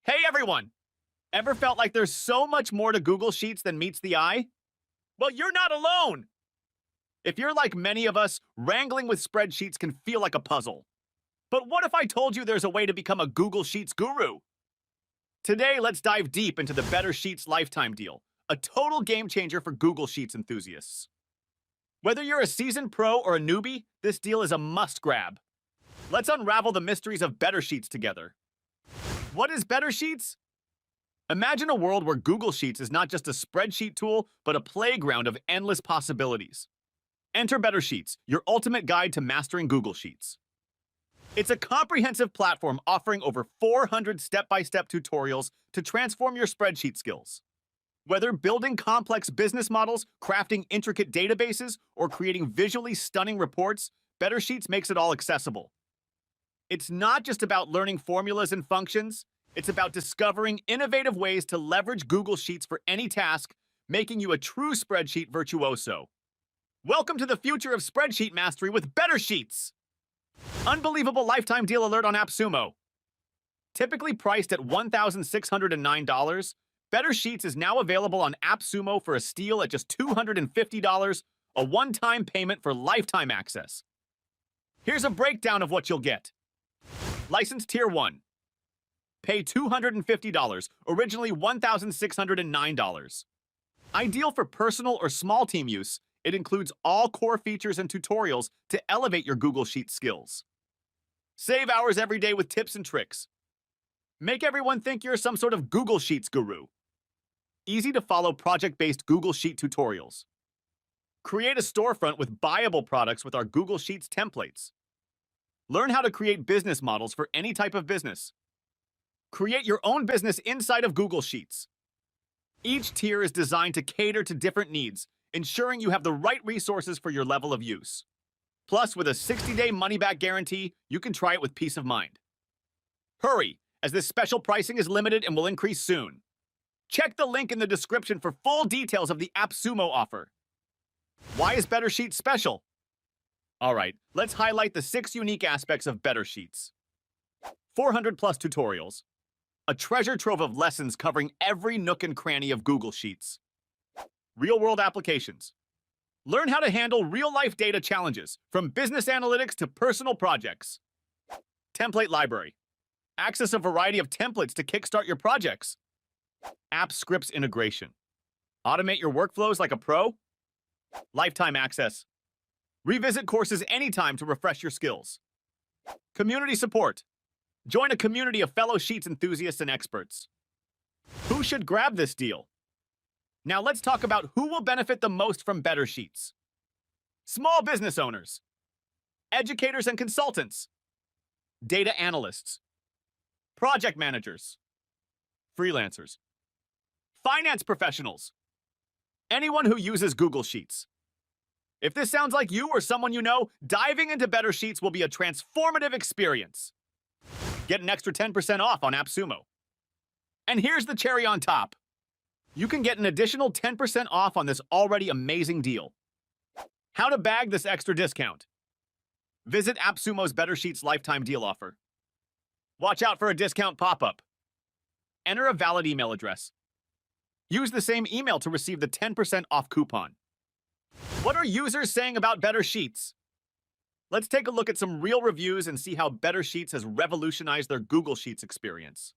Hey everyone! Ever felt like there's so much more to Google Sheets than meets the eye? Well, you're not alone! If you're like many of us, wrangling with spreadsheets can feel like a puzzle. But what if I told you there's a way to become a Google Sheets guru? Today, let's dive deep into the Better Sheets lifetime deal, a total game changer for Google Sheets enthusiasts. Whether you're a seasoned pro or a newbie, this deal is a must grab. Let's unravel the mysteries of Better Sheets together. What is Better Sheets? Imagine a world where Google Sheets is not just a spreadsheet tool, but a playground of endless possibilities. Enter Better Sheets, your ultimate guide to mastering Google Sheets. It's a comprehensive platform offering over 400 step-by-step tutorials to transform your spreadsheet skills. Whether building complex business models, crafting intricate databases, or creating visually stunning reports, Better Sheets makes it all accessible. It's not just about learning formulas and functions, it's about discovering innovative ways to leverage Google Sheets for any task, making you a true spreadsheet virtuoso. Welcome to the future of spreadsheet mastery with Better Sheets! Unbelievable lifetime deal alert on AppSumo. Typically priced at $1,609, Better Sheets is now available on AppSumo for a steal at just $250, a one-time payment for lifetime access. Here's a breakdown of what you'll get. License Tier 1. Pay $250, originally $1,609. Ideal for personal or small team use, it includes all core features and tutorials to elevate your Google Sheets skills. Save hours every day with tips and tricks. Make everyone think you're some sort of Google Sheets guru. Easy to follow project-based Google Sheet tutorials. Create a storefront with buyable products with our Google Sheets templates. Learn how to create business models for any type of business. Create your own business inside of Google Sheets. Each tier is designed to cater to different needs, ensuring you have the right resources for your level of use. Plus, with a 60-day money-back guarantee, you can try it with peace of mind. Hurry, as this special pricing is limited and will increase soon. Check the link in the description for full details of the AppSumo offer. Why is Better Sheets special? All right, let's highlight the 6 unique aspects of Better Sheets. 400 plus tutorials. A treasure trove of lessons covering every nook and cranny of Google Sheets. Real-world applications. Learn how to handle real-life data challenges, from business analytics to personal projects. Template library. Access a variety of templates to kickstart your projects. App scripts integration. Automate your workflows like a pro. Lifetime access. Revisit courses anytime to refresh your skills. Community support. Join a community of fellow Sheets enthusiasts and experts. Who should grab this deal? Now let's talk about who will benefit the most from Better Sheets. Small business owners, educators and consultants, data analysts, project managers, freelancers, finance professionals, anyone who uses Google Sheets. If this sounds like you or someone you know, diving into Better Sheets will be a transformative experience. Get an extra 10% off on AppSumo. And here's the cherry on top. You can get an additional 10% off on this already amazing deal. How to bag this extra discount? Visit AppSumo's Better Sheets lifetime deal offer. Watch out for a discount pop-up. Enter a valid email address. Use the same email to receive the 10% off coupon. What are users saying about Better Sheets? Let's take a look at some real reviews and see how Better Sheets has revolutionized their Google Sheets experience.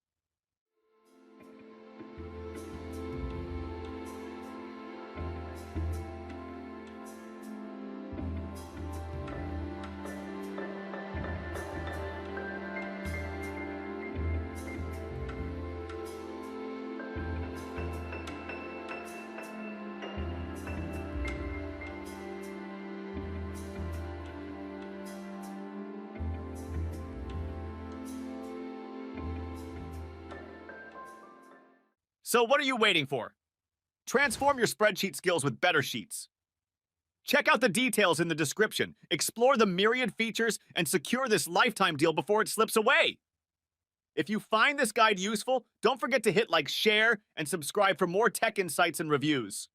So what are you waiting for? Transform your spreadsheet skills with Better Sheets. Check out the details in the description, explore the myriad features, and secure this lifetime deal before it slips away. If you find this guide useful, don't forget to hit like, share, and subscribe for more tech insights and reviews.